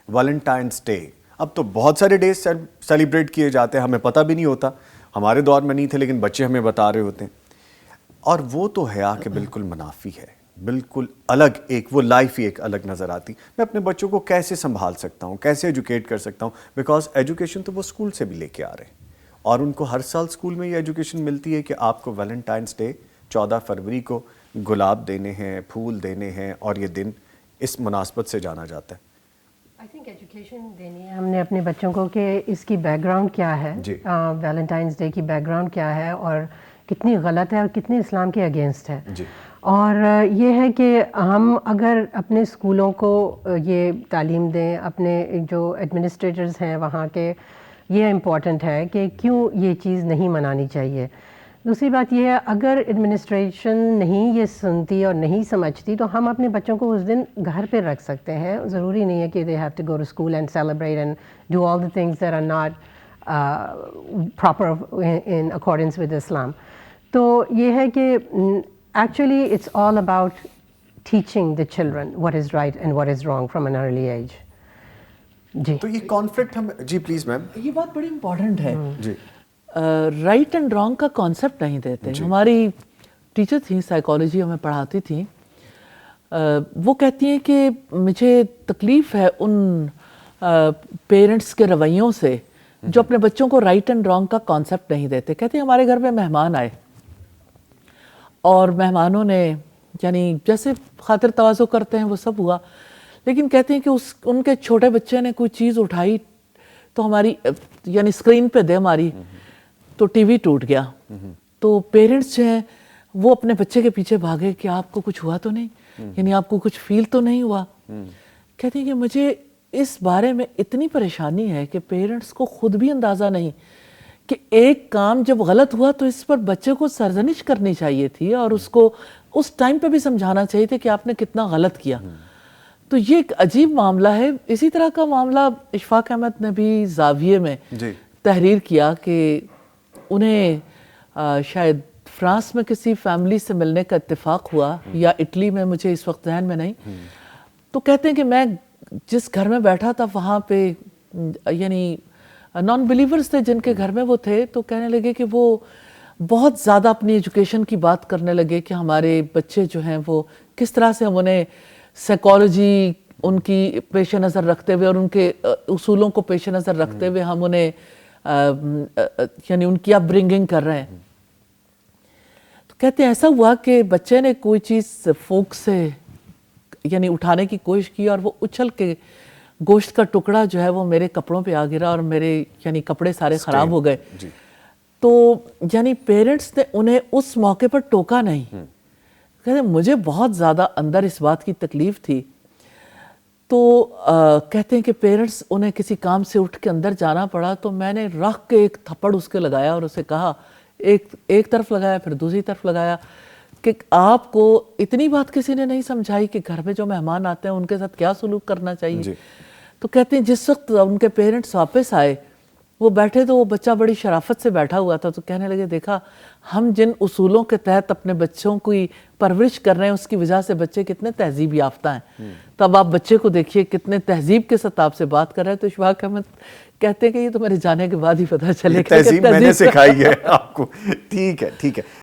Valentines day اب تو بہت سارے ڈیز سیلیبریٹ کیے جاتے ہیں، ہمیں پتہ بھی نہیں ہوتا، ہمارے دور میں نہیں تھے لیکن بچے ہمیں بتا رہے ہوتے ہیں، اور وہ تو حیا کہ بالکل منافی ہے، بالکل الگ ایک وہ لائف ہی ایک الگ نظر آتی. میں اپنے بچوں کو کیسے سنبھال سکتا ہوں، کیسے ایجوکیٹ کر سکتا ہوں، بیکاز ایجوکیشن تو وہ اسکول سے بھی لے کے آ رہے ہیں، اور ان کو ہر سال اسکول میں یہ ایجوکیشن ملتی ہے کہ آپ کو ویلنٹائنس ڈے 14 فروری کو گلاب دینے ہیں، پھول دینے ہیں، اور یہ دن اس مناسبت سے جانا جاتا ہے. آئی تھنک ایجوکیشن دینی ہے ہم نے اپنے بچوں کو کہ اس کی بیک گراؤنڈ کیا ہے، ویلنٹائنس ڈے کی بیک گراؤنڈ کیا ہے اور کتنی غلط ہے اور کتنی اسلام کے اگینسٹ ہے. اور یہ ہے کہ ہم اگر اپنے اسکولوں کو یہ تعلیم دیں، اپنے جو ایڈمنسٹریٹرز ہیں وہاں کے، یہ امپورٹنٹ ہے کہ کیوں یہ چیز نہیں منانی چاہیے. دوسری بات یہ ہے اگر ایڈمنسٹریشن نہیں یہ سنتی اور نہیں سمجھتی تو ہم اپنے بچوں کو اس دن گھر پہ رکھ سکتے ہیں. ضروری نہیں ہے کہ they have to go to school and celebrate and do all the things that are not proper in accordance with Islam. تو یہ ہے کہ actually it's all about teaching the children what is right and what is wrong from an early age. جی تو یہ conflict ہم جی please ma'am یہ بات بڑی امپورٹنٹ ہے. جی رائٹ اینڈ رانگ کا کانسیپٹ نہیں دیتے. ہماری ٹیچر تھیں سائیکالوجی ہمیں پڑھاتی تھیں، وہ کہتی ہیں کہ مجھے تکلیف ہے ان پیرنٹس کے رویوں سے جو اپنے بچوں کو رائٹ اینڈ رانگ کا کانسیپٹ نہیں دیتے. کہتے ہیں ہمارے گھر میں مہمان آئے اور مہمانوں نے یعنی جیسے خاطر تواضع کرتے ہیں وہ سب ہوا، لیکن کہتے ہیں کہ ان کے چھوٹے بچے نے کوئی چیز اٹھائی تو ہماری یعنی اسکرین پہ دے ہماری تو ٹی وی ٹوٹ گیا. تو پیرنٹس جو ہیں وہ اپنے بچے کے پیچھے بھاگے کہ آپ کو کچھ ہوا تو نہیں، یعنی آپ کو کچھ فیل تو نہیں ہوا. کہتے ہیں کہ مجھے اس بارے میں اتنی پریشانی ہے کہ پیرنٹس کو خود بھی اندازہ نہیں کہ ایک کام جب غلط ہوا تو اس پر بچے کو سرزنش کرنی چاہیے تھی اور اس کو اس ٹائم پہ بھی سمجھانا چاہیے تھا کہ آپ نے کتنا غلط کیا. تو یہ ایک عجیب معاملہ ہے. اسی طرح کا معاملہ اشفاق احمد نے بھی زاویے میں تحریر کیا کہ انہیں شاید فرانس میں کسی فیملی سے ملنے کا اتفاق ہوا یا اٹلی میں، مجھے اس وقت ذہن میں نہیں. تو کہتے ہیں کہ میں جس گھر میں بیٹھا تھا وہاں پہ یعنی نان بلیورز تھے جن کے گھر میں وہ تھے، تو کہنے لگے کہ وہ بہت زیادہ اپنی ایجوکیشن کی بات کرنے لگے کہ ہمارے بچے جو ہیں وہ کس طرح سے ہم انہیں سائیکالوجی ان کی پیش نظر رکھتے ہوئے اور ان کے اصولوں کو پیش نظر رکھتے ہوئے ہم انہیں یعنی ان کی اپ برنگنگ کر رہے ہیں. تو کہتے ہیں ایسا ہوا کہ بچے نے کوئی چیز فوک سے یعنی اٹھانے کی کوشش کی اور وہ اچھل کے گوشت کا ٹکڑا جو ہے وہ میرے کپڑوں پہ آ گرا اور میرے یعنی کپڑے سارے خراب ہو گئے. تو یعنی پیرنٹس نے انہیں اس موقع پر ٹوکا نہیں. کہتے ہیں مجھے بہت زیادہ اندر اس بات کی تکلیف تھی. تو کہتے ہیں کہ پیرنٹس انہیں کسی کام سے اٹھ کے اندر جانا پڑا تو میں نے رکھ کے ایک تھپڑ اس کے لگایا اور اسے کہا، ایک طرف لگایا پھر دوسری طرف لگایا کہ آپ کو اتنی بات کسی نے نہیں سمجھائی کہ گھر میں جو مہمان آتے ہیں ان کے ساتھ کیا سلوک کرنا چاہیے. تو کہتے ہیں جس وقت ان کے پیرنٹس واپس آئے وہ بیٹھے تو وہ بچہ بڑی شرافت سے بیٹھا ہوا تھا. تو کہنے لگے دیکھا ہم جن اصولوں کے تحت اپنے بچوں کی پرورش کر رہے ہیں اس کی وجہ سے بچے کتنے تہذیب یافتہ ہیں. تب آپ بچے کو دیکھیے کتنے تہذیب کے ساتھ آپ سے بات کر رہے ہیں. تو اشفاق احمد کہتے ہیں کہ یہ تو میرے جانے کے بعد ہی پتہ چلے گا تہذیب میں نے سکھائی ہے آپ کو. ٹھیک ہے.